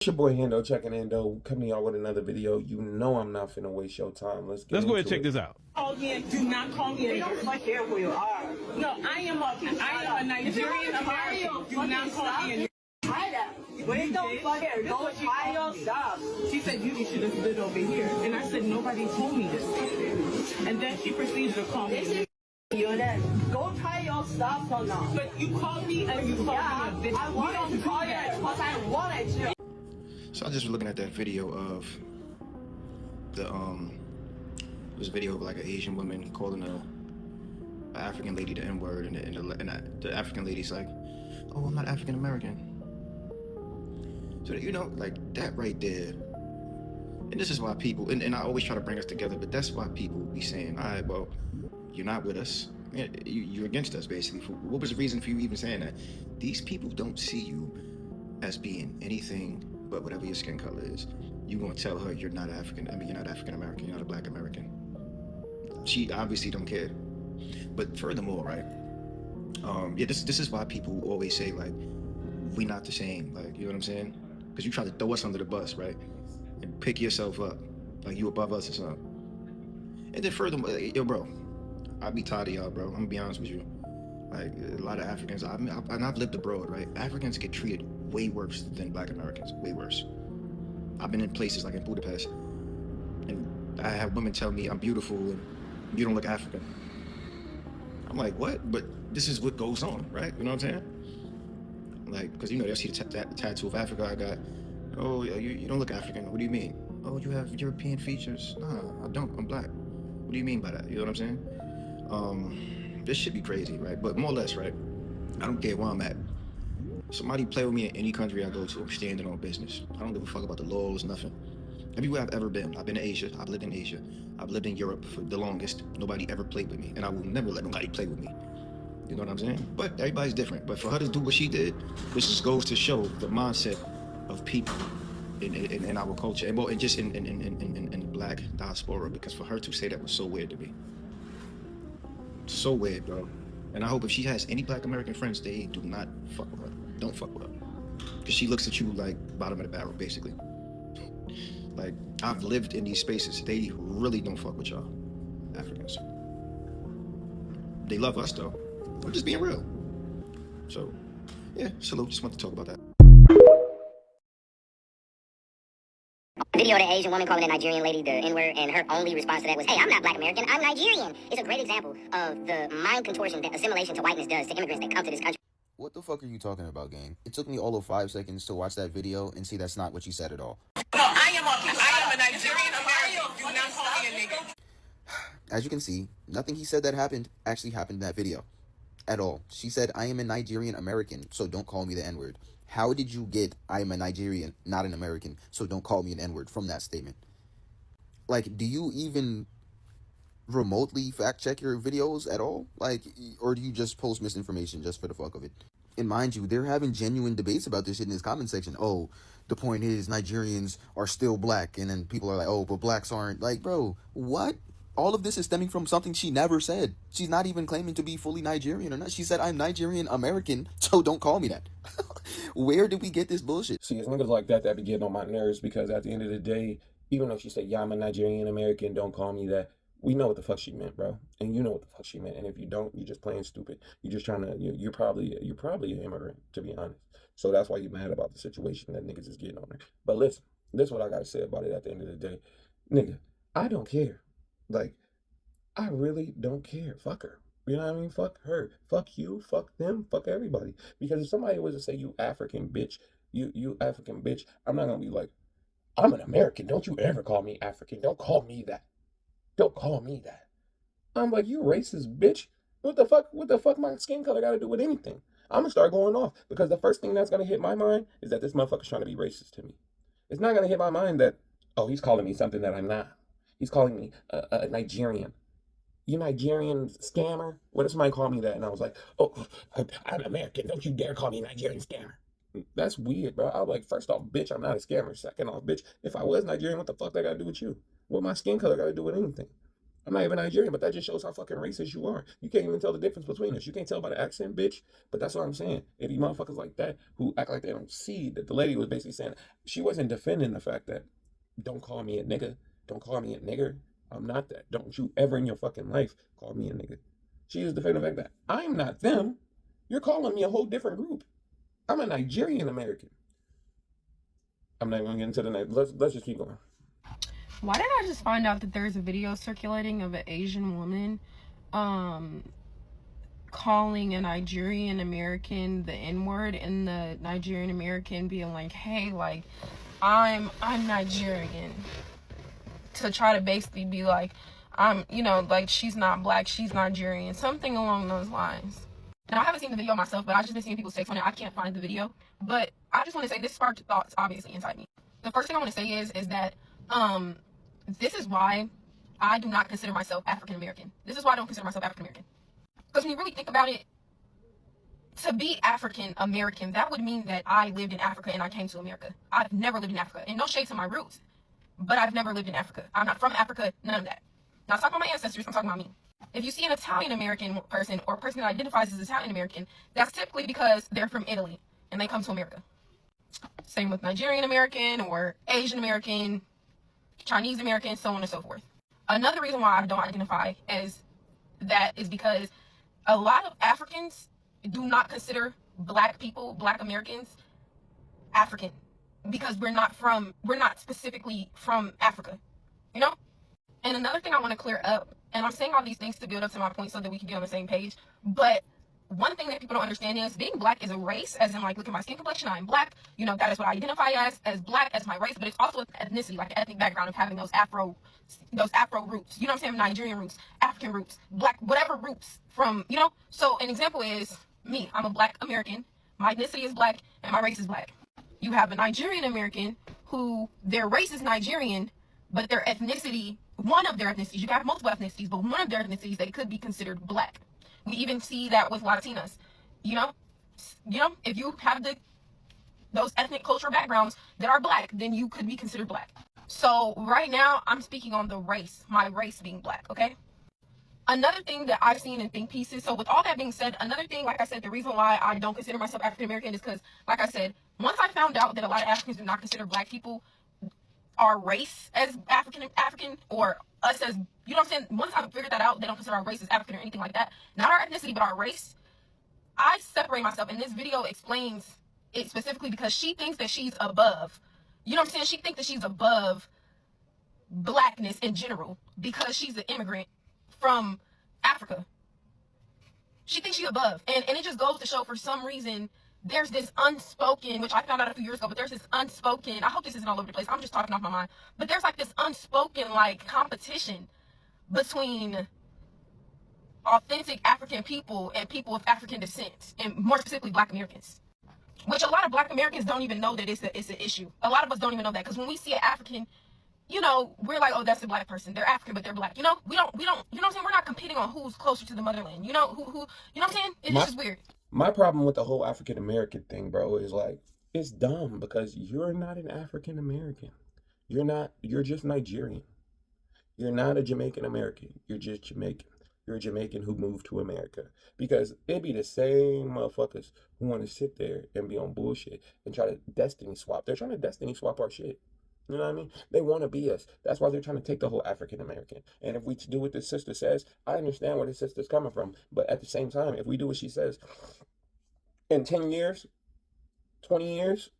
It's your boy Hendo checking in though, coming to y'all with another video. You know I'm not finna waste your time. Let's get Let's go ahead and into check it. this out. Oh yeah, do not call me. They don't fucking care who you are. No, I am a Nigerian American. Do not call me. Try that. Wait, don't fucking don't try your stuff. She said you should have lived over here, and I said nobody told me this. And then she proceeded to call me. Go try your stuff or not. But you called me and you called me a bitch. I wanted to call you because I wanted to. So I just was looking at that video of the it was a video of like an Asian woman calling a African lady the N-word, and the African lady's like, "Oh, I'm not African American." So you know, like that right there. And this is why people, and I always try to bring us together, but that's why people be saying, "All right, well, you're not with us. You're against us, basically." What was the reason for you even saying that? These people don't see you as being anything but whatever your skin color is. You're gonna tell her you're not African. I mean, you're not African American. You're not a Black American. She obviously don't care. But furthermore, right? Yeah, this is why people always say like, we not the same. Like, you know what I'm saying? Because you try to throw us under the bus, right? And pick yourself up like you above us or something. And then furthermore, yo, bro, I be tired of y'all, bro. I'm gonna be honest with you. Like a lot of Africans, and I've lived abroad, right? Africans get treated way worse than Black Americans, way worse. I've been in places like in Budapest, and I have women tell me I'm beautiful and you don't look African. I'm like, what? But this is what goes on, right? You know what I'm saying? Like, because you know, they see the tattoo of Africa I got. Oh, you don't look African. What do you mean? Oh, you have European features. Nah, I don't. I'm Black. What do you mean by that? You know what I'm saying? This should be crazy, right? But more or less, right? I don't care where I'm at. Somebody play with me in any country I go to, I'm standing on business. I don't give a fuck about the laws, nothing. Everywhere I've ever been, I've been to Asia, I've lived in Asia, I've lived in Europe for the longest. Nobody ever played with me, and I will never let nobody play with me. You know what I'm saying? But everybody's different. But for her to do what she did, this just goes to show the mindset of people in our culture, and just in the Black diaspora, because for her to say that was so weird to me. So weird, bro. And I hope if she has any Black American friends, they do not fuck with her. Don't fuck with her. Because she looks at you like bottom of the barrel, basically. Like, I've lived in these spaces. They really don't fuck with y'all, Africans. They love us, though. I'm just being real. So, yeah, salute. Just want to talk about that. Video of the Asian woman calling the Nigerian lady the N-word, and her only response to that was, "Hey, I'm not Black American, I'm Nigerian." It's a great example of the mind contortion that assimilation to whiteness does to immigrants that come to this country. What the fuck are you talking about, gang? It took me all of 5 seconds to watch that video and see that's not what you said at all. No, I am a Nigerian American. Do not call me a nigga. As you can see, nothing he said that happened actually happened in that video. At all. She said, "I am a Nigerian American, so don't call me the N-word." How did you get, "I am a Nigerian, not an American, so don't call me an N-word" from that statement? Like, do you even remotely fact check your videos at all? Like, or do you just post misinformation just for the fuck of it? And mind you, they're having genuine debates about this shit in this comment section. Oh, the point is Nigerians are still Black, and then people are like, oh, but Blacks aren't. Like, bro, what? All of this is stemming from something she never said. She's not even claiming to be fully Nigerian or not. She said, "I'm Nigerian American, so don't call me that." Where did we get this bullshit? See, it's niggas like that be getting on my nerves, because at the end of the day, even though she said, "Yeah, I'm a Nigerian American, don't call me that," we know what the fuck she meant, bro. And you know what the fuck she meant. And if you don't, you're just playing stupid. You're just trying to, you're probably an immigrant, to be honest. So that's why you're mad about the situation that niggas is getting on her. But listen, this is what I gotta say about it at the end of the day. Nigga, I don't care. Like, I really don't care. Fuck her. You know what I mean? Fuck her. Fuck you. Fuck them. Fuck everybody. Because if somebody was to say, "You African bitch," you African bitch, I'm not gonna be like, "I'm an American. Don't you ever call me African. Don't call me that. Don't call me that." I'm like, "You racist bitch. What the fuck? What the fuck my skin color got to do with anything?" I'm gonna start going off, because the first thing that's gonna hit my mind is that this motherfucker's trying to be racist to me. It's not gonna hit my mind that, oh, he's calling me something that I'm not. He's calling me a Nigerian. "You Nigerian scammer?" What if somebody called me that and I was like, "Oh, I'm American. Don't you dare call me a Nigerian scammer." That's weird, bro. I was like, first off, bitch, I'm not a scammer. Second off, bitch, if I was Nigerian, what the fuck that got to do with you? What my skin color got to do with anything? I'm not even Nigerian, but that just shows how fucking racist you are. You can't even tell the difference between us. You can't tell by the accent, bitch. But that's what I'm saying. If you motherfuckers like that who act like they don't see that the lady was basically saying she wasn't defending the fact that don't call me a nigga, don't call me a nigger. I'm not that. Don't you ever in your fucking life call me a nigga. She is defending the fact that I'm not them. You're calling me a whole different group. I'm a Nigerian American. I'm not gonna get into the next. Let's just keep going. Why did I just find out that there's a video circulating of an Asian woman calling a Nigerian American the N-word, and the Nigerian American being like, hey, like, I'm Nigerian, to try to basically be like, I'm, you know, like, she's not black, she's Nigerian, something along those lines. Now, I haven't seen the video myself, but I've just been seeing people's takes on it. I can't find the video, but I just want to say this sparked thoughts, obviously, inside me. The first thing I want to say is that, this is why I do not consider myself African American. This is why I don't consider myself African American. Because when you really think about it, to be African American, that would mean that I lived in Africa and I came to America. I've never lived in Africa. And no shade to my roots, but I've never lived in Africa. I'm not from Africa, none of that. Now, I'm talking about my ancestors, I'm talking about me. If you see an Italian American person or a person that identifies as Italian American, that's typically because they're from Italy and they come to America. Same with Nigerian American or Asian American, Chinese American, so on and so forth. Another reason why I don't identify as that is because a lot of Africans do not consider black people, black Americans, African, because we're not specifically from Africa, you know? And another thing I want to clear up, and I'm saying all these things to build up to my point so that we can get on the same page, but one thing that people don't understand is being black is a race, as in, like, look at my skin complexion, I'm black, you know, that is what I identify as black, as my race, but it's also ethnicity, like an ethnic background of having those Afro roots, you know what I'm saying, Nigerian roots, African roots, black, whatever roots from, you know. So an example is me. I'm a black American, my ethnicity is black, and my race is black. You have a Nigerian American who their race is Nigerian, but their ethnicity, one of their ethnicities, you can have multiple ethnicities, but one of their ethnicities, they could be considered black. We even see that with Latinas, you know, if you have those ethnic cultural backgrounds that are black, then you could be considered black. So right now I'm speaking on the race, my race being black, okay? Another thing that I've seen in think pieces, so with all that being said, another thing, like I said, the reason why I don't consider myself African American is because, like I said, once I found out that a lot of Africans do not consider black people, our race as African, or us as, you know what I'm saying, once I figured that out, they don't consider our race as African or anything like that, not our ethnicity, but our race, I separate myself, and this video explains it specifically because she thinks that she's above, you know what I'm saying, she thinks that she's above blackness in general because she's an immigrant from Africa. She thinks she's above, and it just goes to show, for some reason, there's this unspoken, which I found out a few years ago, but there's this unspoken, I hope this isn't all over the place, I'm just talking off my mind, but there's like this unspoken, like, competition between authentic African people and people of African descent, and more specifically black Americans, which a lot of black Americans don't even know that it's an issue. A lot of us don't even know that, because when we see an African, you know, we're like, oh, that's a black person, they're African but they're black, you know, we don't, you know what I'm saying, we're not competing on who's closer to the motherland, you know, who you know what I'm saying, it's just weird. My problem with the whole African American thing, bro, is like, it's dumb because you're not an African American. You're just Nigerian. You're not a Jamaican American. You're just Jamaican. You're a Jamaican who moved to America. Because it be the same motherfuckers who want to sit there and be on bullshit and try to destiny swap. They're trying to destiny swap our shit. You know what I mean? They want to be us. That's why they're trying to take the whole African American. And if we do what this sister says, I understand where this sister's coming from. But at the same time, if we do what she says, in 10 years, 20 years,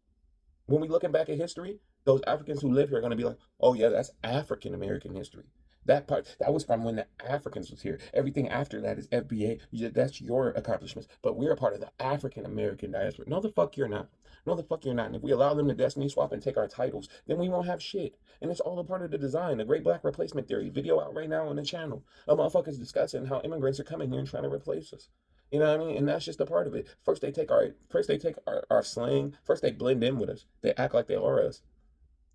when we looking back at history, those Africans who live here are going to be like, oh yeah, that's African American history. That part, that was from when the Africans was here. Everything after that is FBA. That's your accomplishments. But we're a part of the African American diaspora. No, the fuck you're not. No, the fuck you're not. And if we allow them to destiny swap and take our titles, then we won't have shit. And it's all a part of the design. The Great Black Replacement Theory video out right now on the channel of motherfuckers discussing how immigrants are coming here and trying to replace us. You know what I mean? And that's just a part of it. First they take our slang. First they blend in with us. They act like they are us.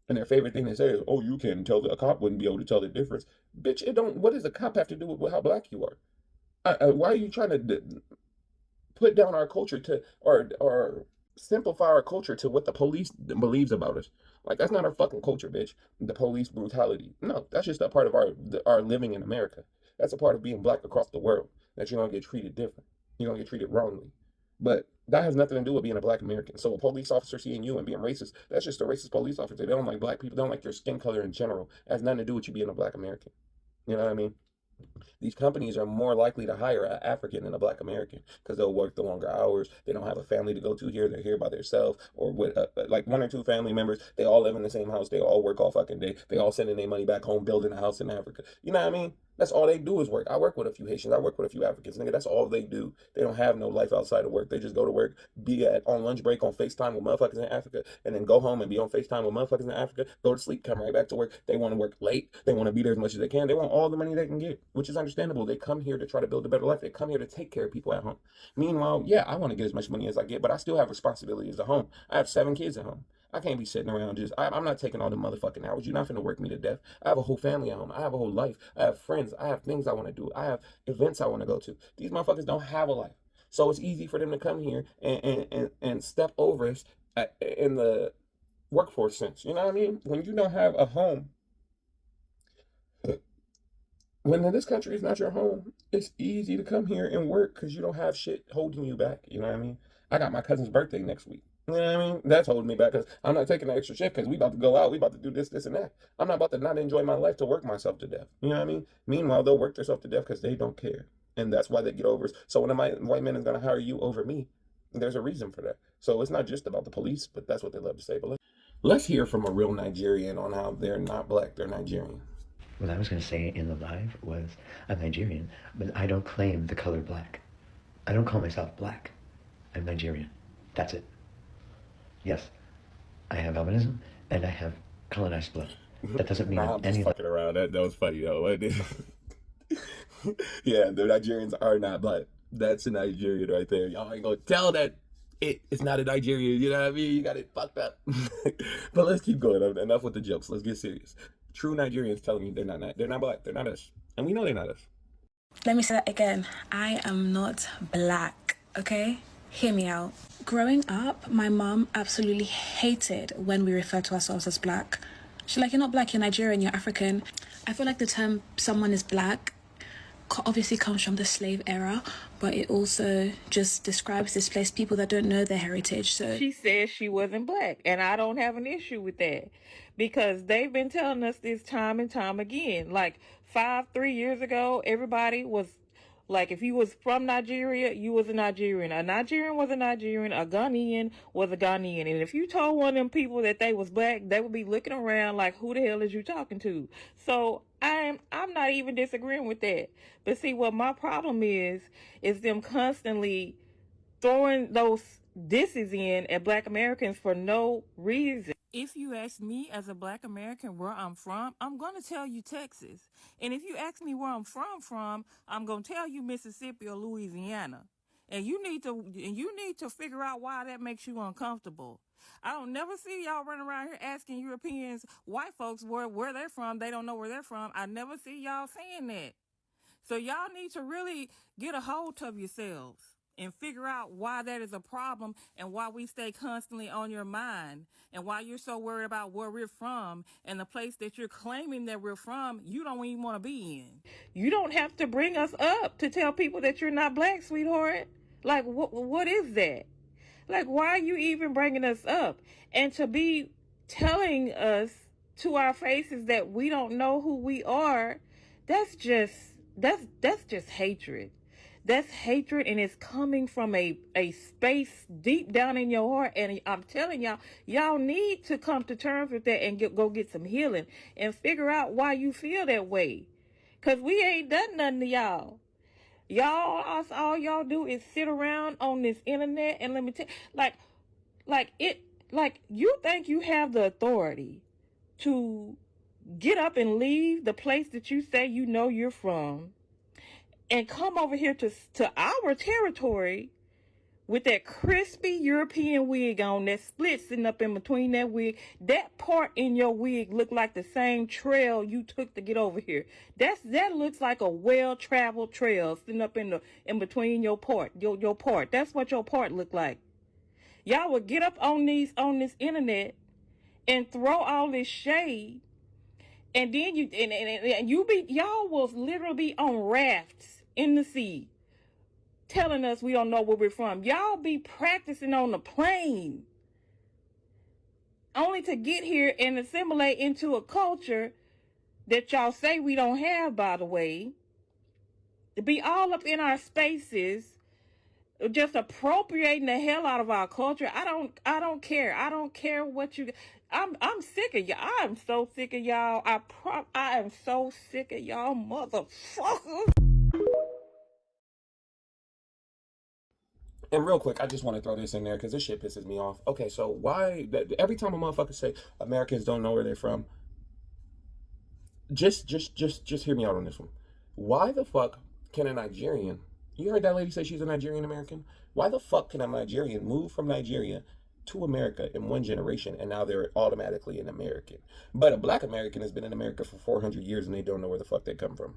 And their favorite thing to say is, oh, you can tell, a cop wouldn't be able to tell the difference. Bitch, it don't, what does a cop have to do with how black you are? Why are you trying to put down our culture to, or simplify our culture to what the police believes about us. Like that's not our fucking culture, bitch. The police brutality. No, that's just a part of our living in America. That's a part of being black across the world. That you're gonna get treated different. You're gonna get treated wrongly. But that has nothing to do with being a black American. So a police officer seeing you and being racist, that's just a racist police officer. They don't like black people. They don't like your skin color in general. It has nothing to do with you being a black American. You know what I mean? These companies are more likely to hire an African than a black American because they'll work the longer hours. They don't have a family to go to here. They're here by themselves or with like one or two family members. They all live in the same house. They all work all fucking day. They all sending their money back home, building a house in Africa. You know what I mean? That's all they do is work. I work with a few Haitians. I work with a few Africans. Nigga, that's all they do. They don't have no life outside of work. They just go to work, be on lunch break on FaceTime with motherfuckers in Africa, and then go home and be on FaceTime with motherfuckers in Africa, go to sleep, come right back to work. They want to work late. They want to be there as much as they can. They want all the money they can get, which is understandable. They come here to try to build a better life. They come here to take care of people at home. Meanwhile, yeah, I want to get as much money as I get, but I still have responsibilities at home. I have 7 kids at home. I can't be sitting around I'm not taking all the motherfucking hours. You're not finna work me to death. I have a whole family at home. I have a whole life. I have friends. I have things I want to do. I have events I want to go to. These motherfuckers don't have a life. So it's easy for them to come here and step over us in the workforce sense. You know what I mean? When you don't have a home, when this country is not your home, it's easy to come here and work because you don't have shit holding you back. You know what I mean? I got my cousin's birthday next week. You know what I mean? That's holding me back because I'm not taking the extra shift because we about to go out. We about to do this, this, and that. I'm not about to not enjoy my life to work myself to death. You know what I mean? Meanwhile, they'll work themselves to death because they don't care. And that's why they get over us. So when a white man is going to hire you over me, there's a reason for that. So it's not just about the police, but that's what they love to say. But let's hear from a real Nigerian on how they're not black, they're Nigerian. What I was going to say in the live was I'm Nigerian, but I don't claim the color black. I don't call myself black. I'm Nigerian. That's it. Yes, I have albinism and I have colonized blood. That doesn't mean I'm just any fucking around. That was funny though. Yeah, the Nigerians are not black. That's a Nigerian right there. Y'all ain't gonna tell that it's not a Nigerian. You know what I mean? You got it fucked up. But let's keep going. Enough with the jokes. Let's get serious. True Nigerians telling me they're not black. They're not us, and we know they're not us. Let me say that again. I am not black, okay? Hear me out. Growing up, my mom absolutely hated when we refer to ourselves as black. She's like, you're not black, you're Nigerian, you're African. I feel like the term someone is black obviously comes from the slave era, but it also just describes displaced people that don't know their heritage. So she said she wasn't black, and I don't have an issue with that because they've been telling us this time and time again. Like 3 years ago, everybody was like, if you was from Nigeria, you was a Nigerian. A Nigerian was a Nigerian. A Ghanaian was a Ghanaian. And if you told one of them people that they was black, they would be looking around like, who the hell is you talking to? So I'm not even disagreeing with that. But see, what my problem is them constantly throwing those disses in at black Americans for no reason. If you ask me as a black American where I'm from, I'm going to tell you Texas. And if you ask me where I'm from, I'm going to tell you Mississippi or Louisiana. And you need to figure out why that makes you uncomfortable. I don't never see y'all running around here asking Europeans, white folks where they're from. They don't know where they're from. I never see y'all saying that. So y'all need to really get a hold of yourselves and figure out why that is a problem and why we stay constantly on your mind and why you're so worried about where we're from and the place that you're claiming that we're from, you don't even want to be in. You don't have to bring us up to tell people that you're not black, sweetheart. Like, what is that? Like, why are you even bringing us up? And to be telling us to our faces that we don't know who we are, that's just hatred. That's hatred, and it's coming from a space deep down in your heart. And I'm telling y'all need to come to terms with that and go get some healing and figure out why you feel that way. Because we ain't done nothing to y'all. All y'all do is sit around on this internet, and let me tell you, like you think you have the authority to get up and leave the place that you say you know you're from and come over here to our territory with that crispy European wig on, that split sitting up in between that wig. That part in your wig look like the same trail you took to get over here. That looks like a well-traveled trail sitting up in between your part. Your part. That's what your part look like. Y'all would get up on this internet and throw all this shade, and then y'all will literally be on rafts in the sea telling us we don't know where we're from. Y'all be practicing on the plane only to get here and assimilate into a culture that y'all say we don't have, by the way. To be all up in our spaces, just appropriating the hell out of our culture. I don't care. I don't care what you. I'm sick of y'all. I'm so sick of y'all. I am so sick of y'all motherfuckers. And real quick, I just want to throw this in there because this shit pisses me off. Okay, so why every time a motherfucker say Americans don't know where they're from, just hear me out on this one. Why the fuck can a Nigerian? You heard that lady say she's a Nigerian American? Why the fuck can a Nigerian move from Nigeria to America in one generation and now they're automatically an American? But a black American has been in America for 400 years and they don't know where the fuck they come from.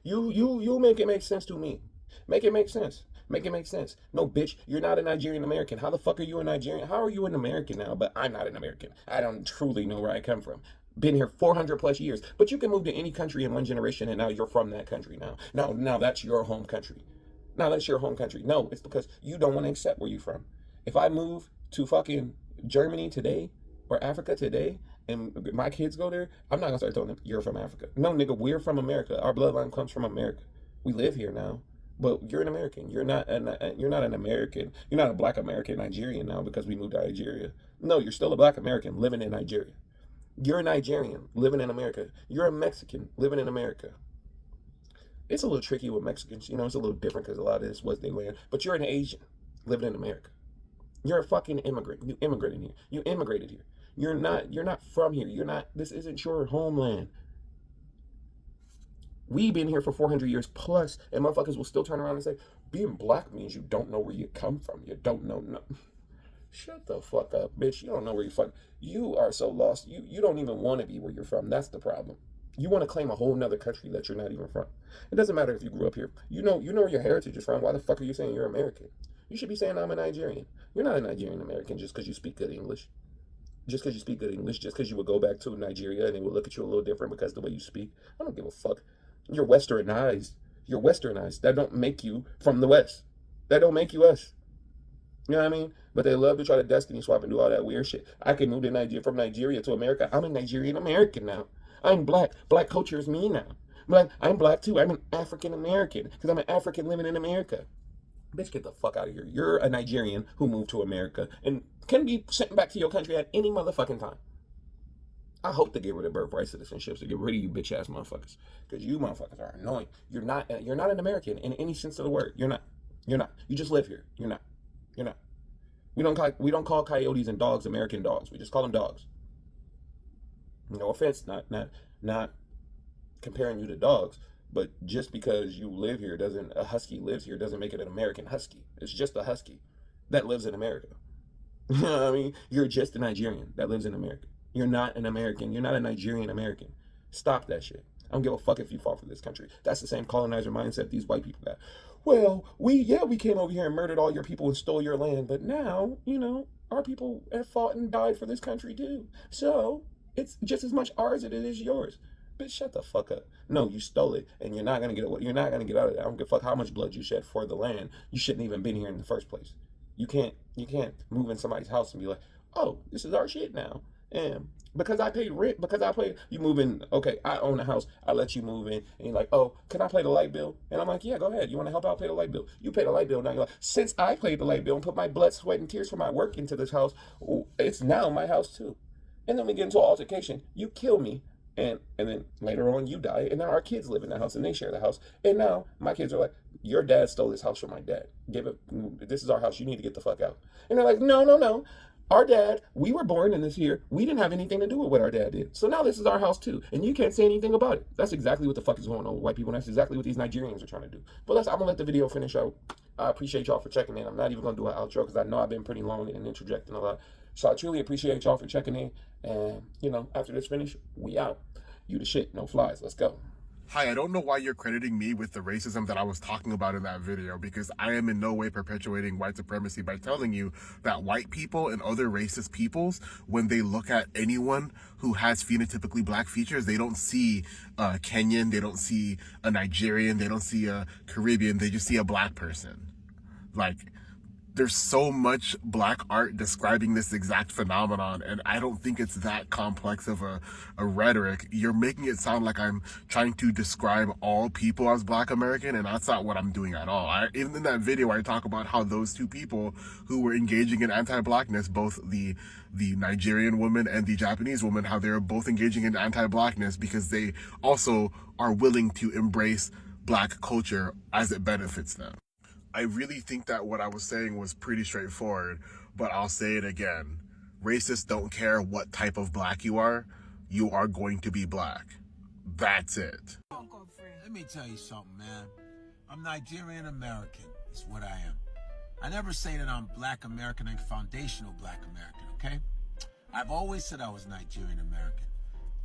You make it make sense to me. Make it make sense. Make it make sense. No, bitch, you're not a Nigerian American. How the fuck are you a Nigerian? How are you an American now? But I'm not an American. I don't truly know where I come from. Been here 400 plus years. But you can move to any country in one generation and now you're from that country now. Now that's your home country. Now that's your home country. No, it's because you don't want to accept where you're from. If I move to fucking Germany today or Africa today and my kids go there, I'm not gonna start telling them you're from Africa. No, nigga, we're from America. Our bloodline comes from America. We live here now. But you're an American. You're not an American. You're not a black American Nigerian now because we moved to Nigeria. No, you're still a black American living in Nigeria. You're a Nigerian living in America. You're a Mexican living in America. It's a little tricky with Mexicans. You know, it's a little different because a lot of this was their land. But you're an Asian living in America. You're a fucking immigrant. You immigrated here. You immigrated here. You're not from here. This isn't your homeland. We've been here for 400 years plus, and motherfuckers will still turn around and say, being black means you don't know where you come from. You don't know. No. Shut the fuck up, bitch. You don't know where you fuck. You are so lost. You don't even want to be where you're from. That's the problem. You want to claim a whole nother country that you're not even from. It doesn't matter if you grew up here. You know where your heritage is from. Why the fuck are you saying you're American? You should be saying I'm a Nigerian. You're not a Nigerian American just because you speak good English. Just because you speak good English, just because you would go back to Nigeria and they would look at you a little different because of the way you speak. I don't give a fuck. You're westernized. You're westernized. That don't make you from the West. That don't make you us. You know what I mean? But they love to try to destiny swap and do all that weird shit. I can move to Nigeria from Nigeria to America. I'm a Nigerian American now. I'm black. Black culture is me now. I'm black too. I'm an African American because I'm an African living in America. Bitch, get the fuck out of here. You're a Nigerian who moved to America and can be sent back to your country at any motherfucking time. I hope to get rid of birthright citizenships to get rid of you bitch ass motherfuckers, because you motherfuckers are annoying. You're not an American in any sense of the word. You're not. You just live here. You're not. We don't call coyotes and dogs American dogs. We just call them dogs. No offense, not comparing you to dogs, but just because you live here a husky lives here doesn't make it an American husky. It's just a husky that lives in America. You know what I mean? You're just a Nigerian that lives in America. You're not an American. You're not a Nigerian American. Stop that shit. I don't give a fuck if you fought for this country. That's the same colonizer mindset these white people got. Well, we came over here and murdered all your people and stole your land, but now, our people have fought and died for this country too. So it's just as much ours as it is yours. Bitch, shut the fuck up. No, you stole it, and you're not gonna get out of that. I don't give a fuck how much blood you shed for the land. You shouldn't even been here in the first place. You can't move in somebody's house and be like, oh, this is our shit now. And because I paid rent, you move in, okay, I own a house, I let you move in, and you're like, oh, can I pay the light bill? And I'm like, yeah, go ahead. You want to help out pay the light bill? You pay the light bill. Now you're like, since I paid the light bill and put my blood, sweat, and tears for my work into this house, it's now my house too. And then we get into an altercation. You kill me, and then later on you die, and now our kids live in the house and they share the house. And now my kids are like, your dad stole this house from my dad. This is our house. You need to get the fuck out. And they're like, no. Our dad, we were born in this here. We didn't have anything to do with what our dad did. So now this is our house too. And you can't say anything about it. That's exactly what the fuck is going on with white people. And that's exactly what these Nigerians are trying to do. But I'm going to let the video finish out. I appreciate y'all for checking in. I'm not even going to do an outro because I know I've been pretty long and interjecting a lot. So I truly appreciate y'all for checking in. And, after this finish, we out. You the shit. No flies. Let's go. Hi, I don't know why you're crediting me with the racism that I was talking about in that video, because I am in no way perpetuating white supremacy by telling you that white people and other racist peoples, when they look at anyone who has phenotypically black features, they don't see a Kenyan, they don't see a Nigerian, they don't see a Caribbean, they just see a black person. Like, there's so much black art describing this exact phenomenon, and I don't think it's that complex of a rhetoric. You're making it sound like I'm trying to describe all people as black American, and that's not what I'm doing at all. Even in that video, I talk about how those two people who were engaging in anti-blackness, both the Nigerian woman and the Japanese woman, how they're both engaging in anti-blackness because they also are willing to embrace black culture as it benefits them. I really think that what I was saying was pretty straightforward, but I'll say it again. Racists don't care what type of black you are going to be black. That's it. Let me tell you something, man. I'm Nigerian American. It's what I am. I never say that I'm black American and foundational black American, okay? I've always said I was Nigerian American.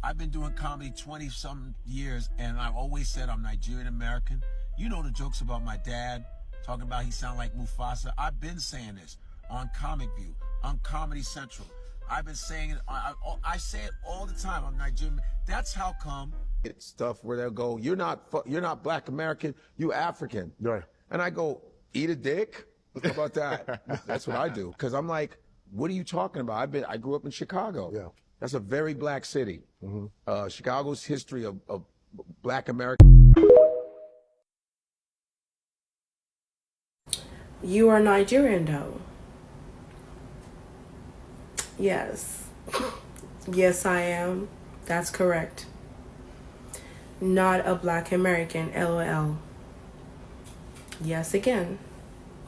I've been doing comedy 20-something years, and I've always said I'm Nigerian American. You know the jokes about my dad, talking about he sound like Mufasa. I've been saying this on Comic View, on Comedy Central. I've been saying it. I say it all the time. I'm Nigerian. That's how come. It's stuff where they'll go, you're not black American, you African. Right. And I go, eat a dick? How about that? That's what I do. Because I'm like, what are you talking about? I grew up in Chicago. Yeah. That's a very black city. Mm-hmm. Chicago's history of black American. You are Nigerian, though. Yes. Yes, I am. That's correct. Not a black American, LOL. Yes, again.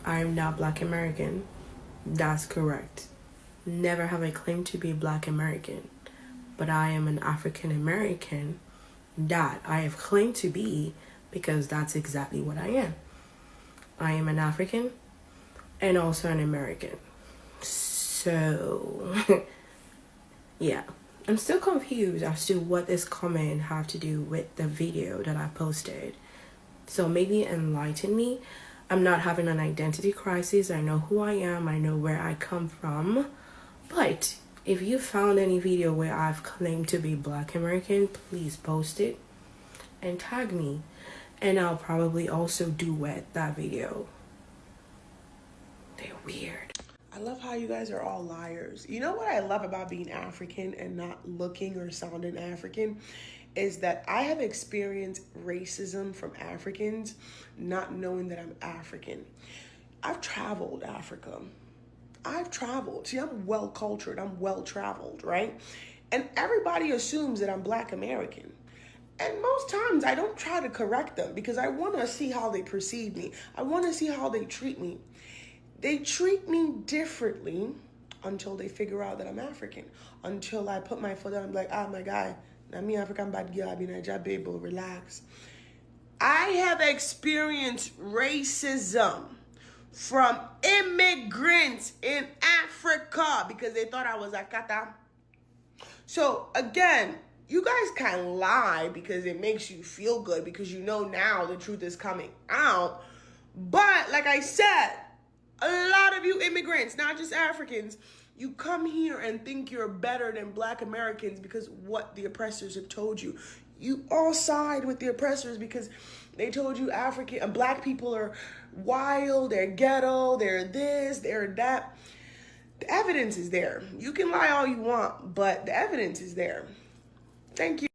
I am not black American. That's correct. Never have I claimed to be black American. But I am an African American. That I have claimed to be, because that's exactly what I am. I am an African and also an American. So, yeah. I'm still confused as to what this comment have to do with the video that I posted. So maybe enlighten me. I'm not having an identity crisis. I know who I am. I know where I come from. But if you found any video where I've claimed to be black American, please post it and tag me. And I'll probably also duet that video. They're weird. I love how you guys are all liars. You know what I love about being African and not looking or sounding African is that I have experienced racism from Africans not knowing that I'm African. I've traveled Africa. I've traveled. See, I'm well cultured. I'm well traveled, right? And everybody assumes that I'm black American. And most times I don't try to correct them because I want to see how they perceive me. I want to see how they treat me. They treat me differently until they figure out that I'm African. Until I put my foot down, I'm like, my guy, not me African bad girl, I be Niger baby, relax. I have experienced racism from immigrants in Africa because they thought I was a kata. So again, you guys can lie because it makes you feel good because you know now the truth is coming out. But like I said, a lot of you immigrants, not just Africans, you come here and think you're better than black Americans because what the oppressors have told you. You all side with the oppressors because they told you African and black people are wild, they're ghetto, they're this, they're that. The evidence is there. You can lie all you want, but the evidence is there. Thank you.